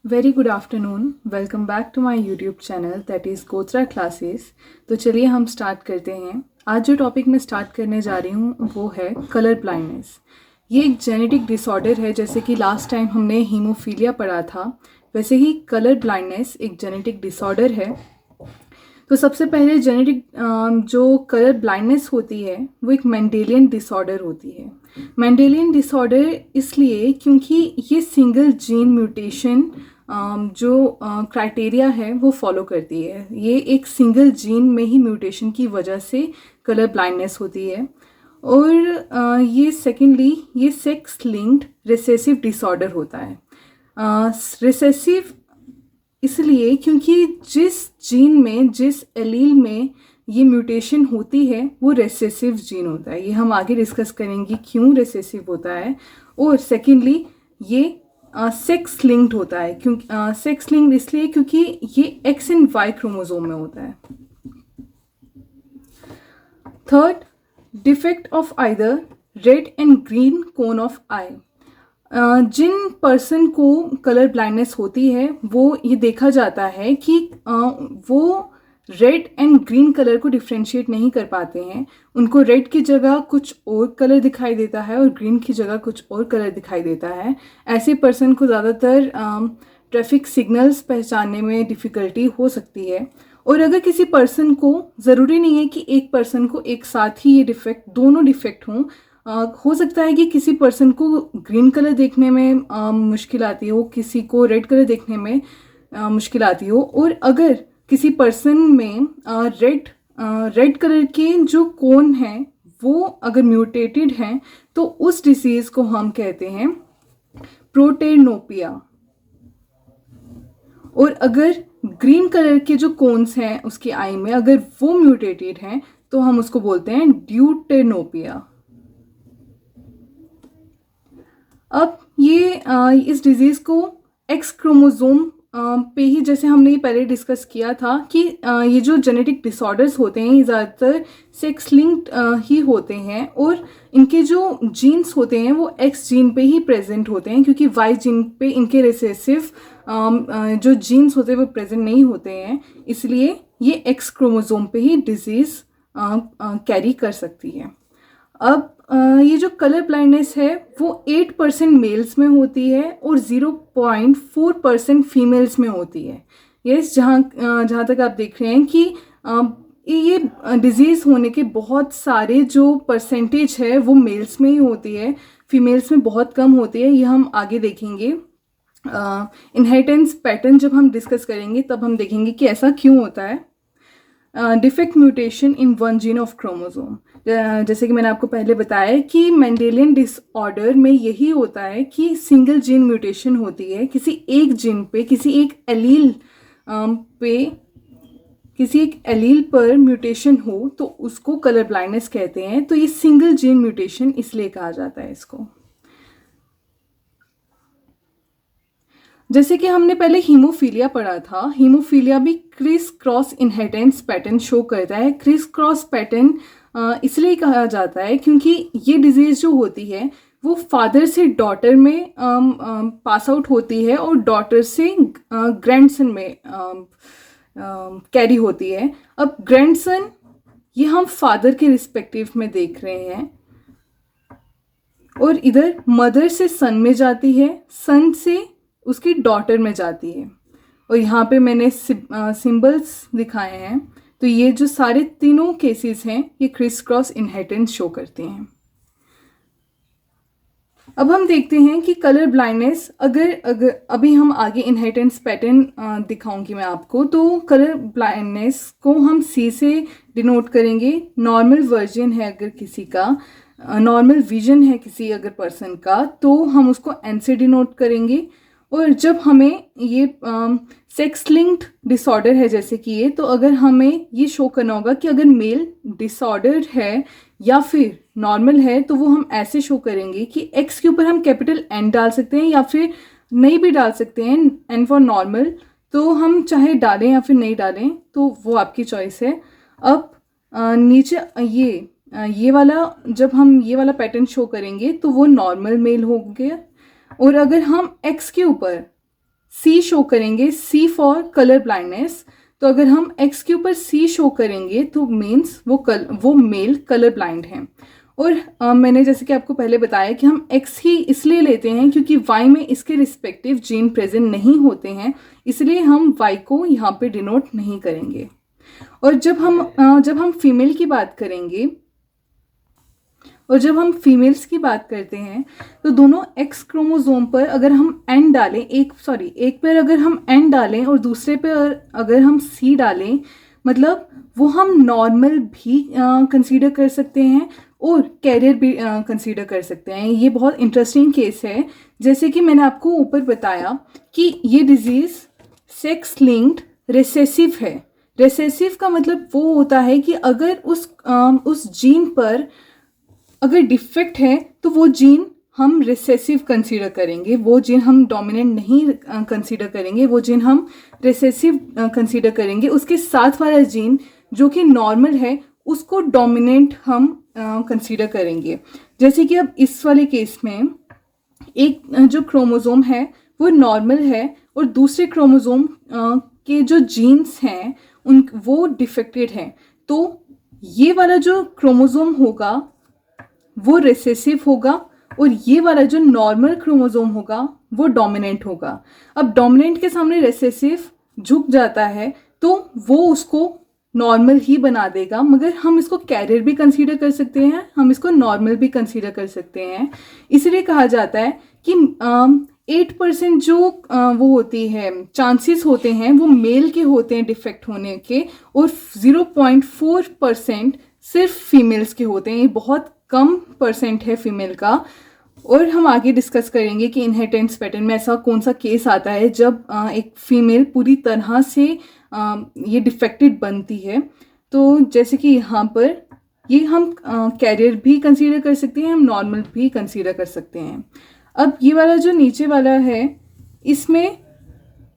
Very good afternoon. Welcome back to my YouTube channel that is Gotra classes. तो चलिए हम start करते हैं। आज जो टॉपिक मैं स्टार्ट करने जा रही हूँ वो है कलर ब्लाइंडनेस। ये एक जेनेटिक डिसऑर्डर है। जैसे कि लास्ट टाइम हमने हीमोफीलिया पढ़ा था, वैसे ही कलर ब्लाइंडनेस एक जेनेटिक डिसऑर्डर है। तो सबसे पहले जेनेटिक जो कलर ब्लाइंडनेस होती है वो एक मेंडेलियन डिसऑर्डर होती है। मेंडेलियन डिसऑर्डर इसलिए क्योंकि ये सिंगल जीन म्यूटेशन जो क्राइटेरिया है वो फॉलो करती है। ये एक सिंगल जीन में ही म्यूटेशन की वजह से कलर ब्लाइंडनेस होती है। और ये सेकेंडली ये सेक्स लिंक्ड रिसेसिव डिसऑर्डर होता है। रिसेसिव इसलिए क्योंकि जिस जीन में, जिस एलील में ये म्यूटेशन होती है वो रेसेसिव जीन होता है। ये हम आगे डिस्कस करेंगे क्यों रेसेसिव होता है। और सेकेंडली ये सेक्स लिंक्ड होता है। क्योंकि सेक्स लिंक्ड इसलिए क्योंकि ये एक्स एंड वाई क्रोमोसोम में होता है। Third, defect of either red and green cone of eye. जिन पर्सन को कलर ब्लाइंडनेस होती है वो ये देखा जाता है कि वो रेड एंड ग्रीन कलर को डिफ्रेंशिएट नहीं कर पाते हैं। उनको रेड की जगह कुछ और कलर दिखाई देता है और ग्रीन की जगह कुछ और कलर दिखाई देता है। ऐसे पर्सन को ज़्यादातर ट्रैफिक सिग्नल्स पहचानने में डिफ़िकल्टी हो सकती है। और अगर किसी पर्सन को, ज़रूरी नहीं है कि एक पर्सन को एक साथ ही ये डिफेक्ट, दोनों डिफेक्ट हों। हो सकता है कि किसी पर्सन को ग्रीन कलर देखने में मुश्किल आती हो, किसी को रेड कलर देखने में मुश्किल आती हो। और अगर किसी पर्सन में रेड कलर के जो कोन हैं वो अगर म्यूटेटेड हैं तो उस डिसीज़ को हम कहते हैं प्रोटेनोपिया। और अगर ग्रीन कलर के जो कोन्स हैं उसकी आई में अगर वो म्यूटेटेड हैं तो हम उसको बोलते हैं ड्यूटेनोपिया। अब ये इस डिजीज़ को एक्स क्रोमोसोम पे ही, जैसे हमने ये पहले डिस्कस किया था कि ये जो जेनेटिक डिसऑर्डर्स होते हैं ये ज़्यादातर सेक्स लिंक्ड ही होते हैं। और इनके जो जीन्स होते हैं वो एक्स जीन पे ही प्रेजेंट होते हैं, क्योंकि वाई जीन पे इनके रिसेसिव जो जीन्स होते हैं वो प्रेजेंट नहीं होते हैं। इसलिए ये एक्स क्रोमोसोम पे ही डिजीज़ कैरी कर सकती है। अब ये जो कलर ब्लाइंडनेस है वो 8% मेल्स में होती है और 0.4% फीमेल्स में होती है। यस, जहाँ तक आप देख रहे हैं कि ये डिजीज़ होने के बहुत सारे जो परसेंटेज है वो मेल्स में ही होती है, फीमेल्स में बहुत कम होती है। ये हम आगे देखेंगे। इनहेरिटेंस पैटर्न जब हम डिस्कस करेंगे तब हम देखेंगे कि ऐसा क्यों होता है। Defect mutation in one gene of chromosome, जैसे कि मैंने आपको पहले बताया कि मेंडेलियन डिसऑर्डर में यही होता है कि सिंगल जीन म्यूटेशन होती है। किसी एक जीन पे, किसी एक एलील पर म्यूटेशन हो तो उसको कलर ब्लाइंडनेस कहते हैं। तो ये सिंगल जीन म्यूटेशन इसलिए कहा जाता है इसको। जैसे कि हमने पहले हीमोफीलिया पढ़ा था, हीमोफीलिया भी criss cross inheritance pattern show करता है। क्रिस क्रॉस पैटर्न इसलिए कहा जाता है क्योंकि ये डिजीज़ जो होती है वो फादर से डॉटर में पास आउट होती है और डॉटर से ग्रैंडसन में कैरी होती है। अब ग्रैंडसन ये हम फादर के रिस्पेक्टिव में देख रहे हैं, और इधर मदर से सन में जाती है, सन से उसकी डॉटर में जाती है। और यहाँ पे मैंने सिंबल्स दिखाए हैं। तो ये जो सारे तीनों केसेस हैं ये क्रिस क्रॉस इनहेरिटेंस शो करते हैं। अब हम देखते हैं कि कलर ब्लाइंडनेस, अगर अभी हम आगे इनहेरिटेंस पैटर्न दिखाऊंगी मैं आपको। तो कलर ब्लाइंडनेस को हम सी से डिनोट करेंगे। नॉर्मल वर्जन है अगर किसी का, नॉर्मल विजन है किसी अगर पर्सन का, तो हम उसको एन से डिनोट करेंगे। और जब हमें ये सेक्स लिंक्ड डिसऑर्डर है जैसे कि ये, तो अगर हमें ये शो करना होगा कि अगर मेल डिसऑर्डर है या फिर नॉर्मल है तो वो हम ऐसे शो करेंगे कि एक्स के ऊपर हम कैपिटल एन डाल सकते हैं या फिर नहीं भी डाल सकते हैं, एन फॉर नॉर्मल। तो हम चाहे डालें या फिर नहीं डालें तो वो आपकी चॉइस है। अब नीचे ये वाला, जब हम ये वाला पैटर्न शो करेंगे तो वो नॉर्मल मेल हो गया। और अगर हम एक्स के ऊपर C शो करेंगे, C फॉर कलर ब्लाइंडनेस। तो अगर हम X के ऊपर C शो करेंगे तो मीन्स वो मेल कलर ब्लाइंड है। और मैंने जैसे कि आपको पहले बताया कि हम X ही इसलिए लेते हैं क्योंकि Y में इसके रिस्पेक्टिव जीन प्रेजेंट नहीं होते हैं, इसलिए हम Y को यहाँ पे डिनोट नहीं करेंगे। और जब हम फीमेल की बात करेंगे और जब हम फीमेल्स की बात करते हैं तो दोनों एक्स क्रोमोसोम पर अगर हम एन डालें, एक पर अगर हम एन डालें और दूसरे पर अगर हम सी डालें, मतलब वो हम नॉर्मल भी कंसीडर कर सकते हैं और कैरियर भी कंसीडर कर सकते हैं। ये बहुत इंटरेस्टिंग केस है। जैसे कि मैंने आपको ऊपर बताया कि ये डिजीज़ सेक्स लिंक्ड रिसेसिव है। रिसेसिव का मतलब वो होता है कि अगर उस जीन पर अगर डिफेक्ट है तो वो जीन हम रिसेसिव कंसीडर करेंगे, वो जीन हम डोमिनेंट नहीं कंसीडर करेंगे, वो जीन हम रिसेसिव कंसीडर करेंगे। उसके साथ वाला जीन जो कि नॉर्मल है उसको डोमिनेंट हम कंसीडर करेंगे। जैसे कि अब इस वाले केस में एक जो क्रोमोसोम है वो नॉर्मल है और दूसरे क्रोमोसोम के जो जीन्स हैं वो डिफेक्टेड हैं, तो ये वाला जो क्रोमोसोम होगा वो रिसेसिव होगा और ये वाला जो नॉर्मल क्रोमोसोम होगा वो डोमिनेंट होगा। अब डोमिनेंट के सामने रिसेसिव झुक जाता है तो वो उसको नॉर्मल ही बना देगा, मगर हम इसको कैरियर भी कंसीडर कर सकते हैं, हम इसको नॉर्मल भी कंसीडर कर सकते हैं। इसलिए कहा जाता है कि 8% जो वो होती है चांसेस होते हैं वो मेल के होते हैं डिफेक्ट होने के, और 0.4% सिर्फ फीमेल्स के होते हैं। ये बहुत कम परसेंट है फीमेल का। और हम आगे डिस्कस करेंगे कि इनहेरिटेंस पैटर्न में ऐसा कौन सा केस आता है जब एक फीमेल पूरी तरह से ये डिफेक्टेड बनती है। तो जैसे कि यहाँ पर ये हम कैरियर भी कंसीडर कर सकते हैं, हम नॉर्मल भी कंसीडर कर सकते हैं। अब ये वाला जो नीचे वाला है इसमें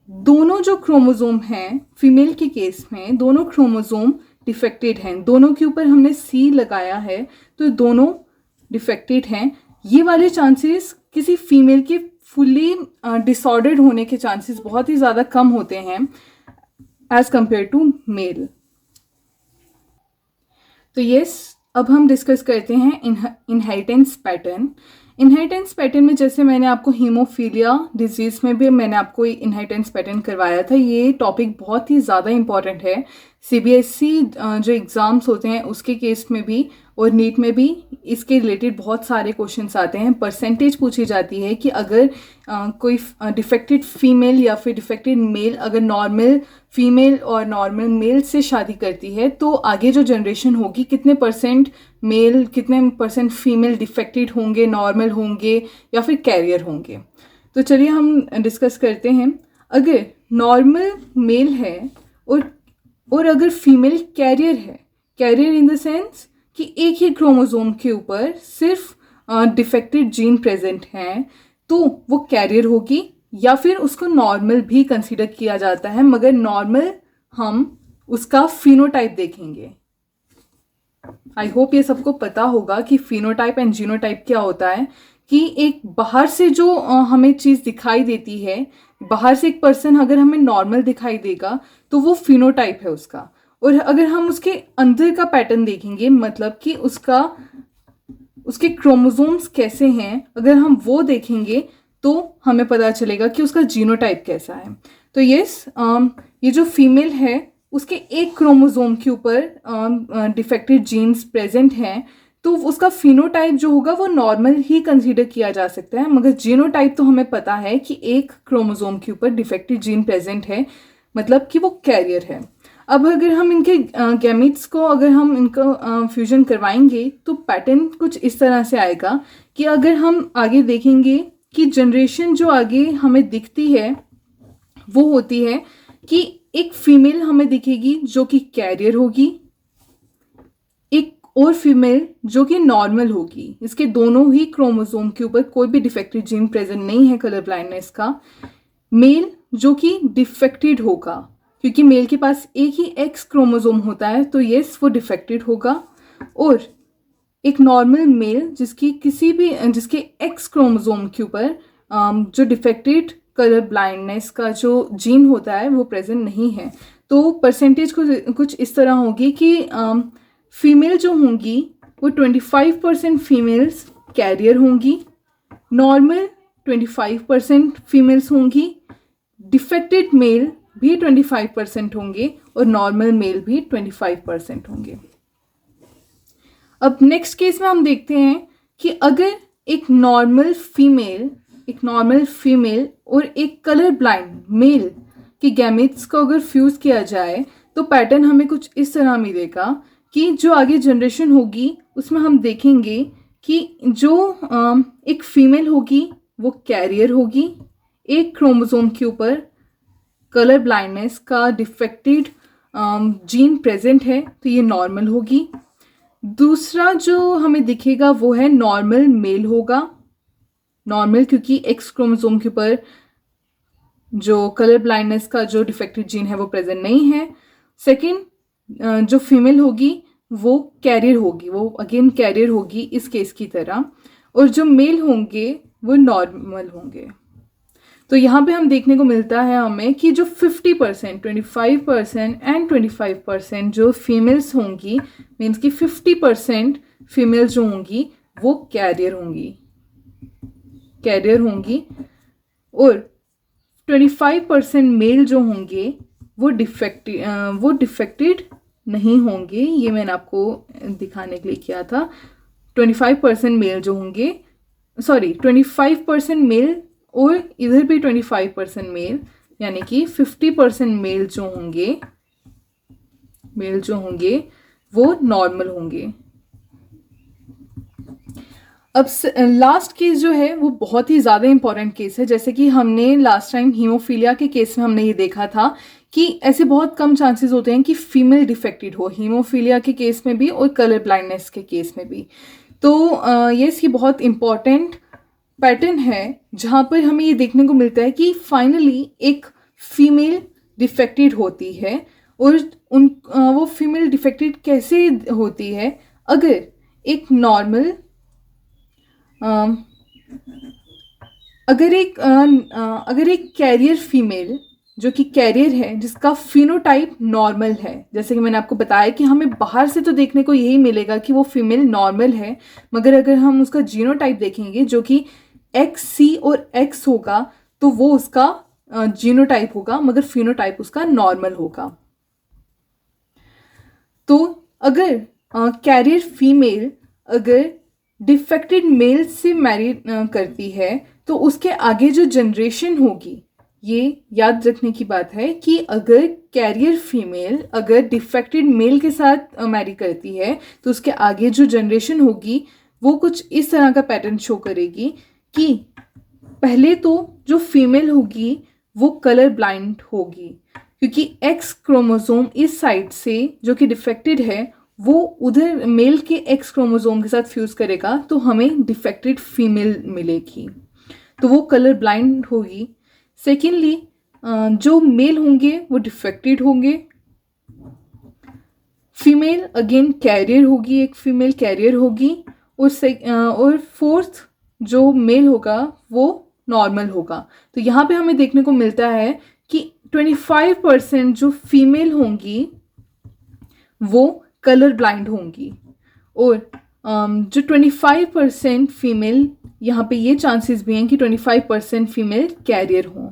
दोनों जो क्रोमोसोम हैं फीमेल के केस में दोनों क्रोमोसोम डिफेक्टेड हैं, दोनों के ऊपर हमने सी लगाया है तो दोनों डिफेक्टेड हैं। ये वाले चांसेस किसी फीमेल के फुली डिसऑर्डर्ड होने के चांसेस बहुत ही ज़्यादा कम होते हैं एज कंपेयर टू मेल। तो यस, अब हम डिस्कस करते हैं इनहेरिटेंस पैटर्न। इनहेरिटेंस पैटर्न में जैसे मैंने आपको हीमोफीलिया डिजीज़ में भी मैंने आपको इनहेरिटेंस पैटर्न करवाया था। ये टॉपिक बहुत ही ज़्यादा इंपॉर्टेंट है। सीबीएसई जो एग्ज़ाम्स होते हैं उसके केस में भी और नीट में भी इसके रिलेटेड बहुत सारे क्वेश्चंस आते हैं। परसेंटेज पूछी जाती है कि अगर कोई डिफेक्टेड फीमेल या फिर डिफेक्टेड मेल अगर नॉर्मल फीमेल और नॉर्मल मेल से शादी करती है तो आगे जो जनरेशन होगी कितने परसेंट मेल कितने परसेंट फीमेल डिफेक्टेड होंगे, नॉर्मल होंगे या फिर कैरियर होंगे। तो चलिए हम डिस्कस करते हैं। अगर नॉर्मल मेल है और अगर फीमेल कैरियर है, कैरियर इन द सेंस कि एक ही क्रोमोसोम के ऊपर सिर्फ डिफेक्टेड जीन प्रेजेंट हैं, तो वो कैरियर होगी या फिर उसको नॉर्मल भी कंसीडर किया जाता है, मगर नॉर्मल हम उसका फिनोटाइप देखेंगे। आई होप ये सबको पता होगा कि फिनोटाइप एंड जीनोटाइप क्या होता है। कि एक बाहर से जो हमें चीज़ दिखाई देती है, बाहर से एक पर्सन अगर हमें नॉर्मल दिखाई देगा तो वो फिनोटाइप है उसका, और अगर हम उसके अंदर का पैटर्न देखेंगे मतलब कि उसके क्रोमोसोम्स कैसे हैं, अगर हम वो देखेंगे तो हमें पता चलेगा कि उसका जीनोटाइप कैसा है। तो यस, ये जो फीमेल है उसके एक क्रोमोसोम के ऊपर डिफेक्टेड जीन्स प्रेजेंट हैं, तो उसका फिनोटाइप जो होगा वो नॉर्मल ही कंसीडर किया जा सकता है, मगर जीनोटाइप तो हमें पता है कि एक क्रोमोसोम के ऊपर डिफेक्टेड जीन प्रेजेंट है, मतलब कि वो कैरियर है। अब अगर हम इनके गैमीट्स को अगर हम इनका फ्यूजन करवाएंगे तो पैटर्न कुछ इस तरह से आएगा कि अगर हम आगे देखेंगे कि जनरेशन जो आगे हमें दिखती है वो होती है कि एक फीमेल हमें दिखेगी जो कि कैरियर होगी, एक और फीमेल जो कि नॉर्मल होगी। इसके दोनों ही क्रोमोसोम के ऊपर कोई भी डिफेक्टेड जीन प्रेजेंट नहीं है कलर ब्लाइंडनेस का। मेल जो कि डिफेक्टेड होगा क्योंकि मेल के पास एक ही एक्स क्रोमोसोम होता है, तो यस वो डिफेक्टेड होगा। और एक नॉर्मल मेल जिसके एक्स क्रोमोसोम के ऊपर जो डिफेक्टेड कलर ब्लाइंडनेस का जो जीन होता है वो प्रेजेंट नहीं है। तो परसेंटेज कुछ इस तरह होगी कि फीमेल जो होंगी वो 25% फीमेल्स कैरियर होंगी, नॉर्मल 25% फीमेल्स होंगी, डिफेक्टेड मेल भी 25% होंगे और नॉर्मल मेल भी 25% होंगे। अब नेक्स्ट केस में हम देखते हैं कि अगर एक नॉर्मल फीमेल और एक कलर ब्लाइंड मेल के गैमेट्स को अगर फ्यूज़ किया जाए तो पैटर्न हमें कुछ इस तरह मिलेगा कि जो आगे जनरेशन होगी उसमें हम देखेंगे कि जो एक फीमेल होगी वो कैरियर होगी, एक क्रोमोसोम के ऊपर कलर ब्लाइंडनेस का डिफेक्टेड जीन प्रेजेंट है तो ये नॉर्मल होगी। दूसरा जो हमें दिखेगा वो है नॉर्मल मेल होगा, नॉर्मल क्योंकि एक्स क्रोमोसोम के ऊपर जो कलर ब्लाइंडनेस का जो डिफेक्टेड जीन है वो प्रेजेंट नहीं है। सेकंड जो फीमेल होगी वो कैरियर होगी, वो अगेन कैरियर होगी इस केस की तरह, और जो मेल होंगे वो नॉर्मल होंगे। तो यहाँ पे हम देखने को मिलता है हमें कि जो 50%, 25% एंड 25% जो फीमेल्स होंगी, मीन्स कि 50% फीमेल्स जो होंगी वो कैरियर होंगी और 25% मेल जो होंगे वो डिफेक्टेड नहीं होंगे। ये मैंने आपको दिखाने के लिए किया था। 25% मेल जो होंगे, 25% मेल और इधर भी 25% मेल, यानी कि 50% मेल जो होंगे वो नॉर्मल होंगे। अब लास्ट केस जो है वो बहुत ही ज़्यादा इंपॉर्टेंट केस है। जैसे कि हमने लास्ट टाइम हीमोफीलिया के केस में हमने ये देखा था कि ऐसे बहुत कम चांसेस होते हैं कि फीमेल डिफेक्टेड हो, हीमोफीलिया के केस में भी और कलर ब्लाइंडनेस के केस में भी। तो ये बहुत इम्पॉर्टेंट पैटर्न है जहाँ पर हमें ये देखने को मिलता है कि फाइनली एक फीमेल डिफेक्टेड होती है। और वो फीमेल डिफेक्टेड कैसे होती है? अगर एक नॉर्मल अगर एक कैरियर फीमेल जो कि कैरियर है जिसका फिनोटाइप नॉर्मल है, जैसे कि मैंने आपको बताया कि हमें बाहर से तो देखने को यही मिलेगा कि वो फीमेल नॉर्मल है, मगर अगर हम उसका जीनोटाइप देखेंगे जो कि XC और X होगा तो वो उसका जीनोटाइप होगा, मगर फिनोटाइप उसका नॉर्मल होगा। तो अगर कैरियर फीमेल अगर डिफेक्टेड मेल से मैरिड करती है तो उसके आगे जो जनरेशन होगी, ये याद रखने की बात है कि अगर कैरियर फीमेल अगर डिफेक्टेड मेल के साथ मैरी करती है तो उसके आगे जो जनरेशन होगी वो कुछ इस तरह का पैटर्न शो करेगी कि पहले तो जो फीमेल होगी वो कलर ब्लाइंड होगी, क्योंकि एक्स क्रोमोसोम इस साइड से जो कि डिफेक्टेड है वो उधर मेल के एक्स क्रोमोसोम के साथ फ्यूज़ करेगा तो हमें डिफेक्टेड फीमेल मिलेगी, तो वो कलर ब्लाइंड होगी। सेकेंडली जो मेल होंगे वो डिफेक्टेड होंगे, फीमेल अगेन कैरियर होगी, एक फीमेल कैरियर होगी, और फोर्थ जो मेल होगा वो नॉर्मल होगा। तो यहाँ पे हमें देखने को मिलता है कि 25% जो फीमेल होंगी वो कलर ब्लाइंड होंगी और जो 25% फीमेल, यहाँ पे ये चांसेस भी हैं कि 25% फीमेल कैरियर हों,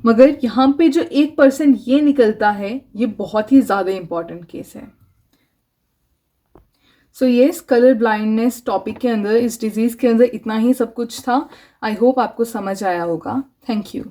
मगर यहाँ पे जो 1% ये निकलता है ये बहुत ही ज़्यादा इम्पॉर्टेंट केस है। So yes, colour blindness topic के अंदर, इस डिजीज़ के अंदर इतना ही सब कुछ था। आई होप आपको समझ आया होगा। Thank you.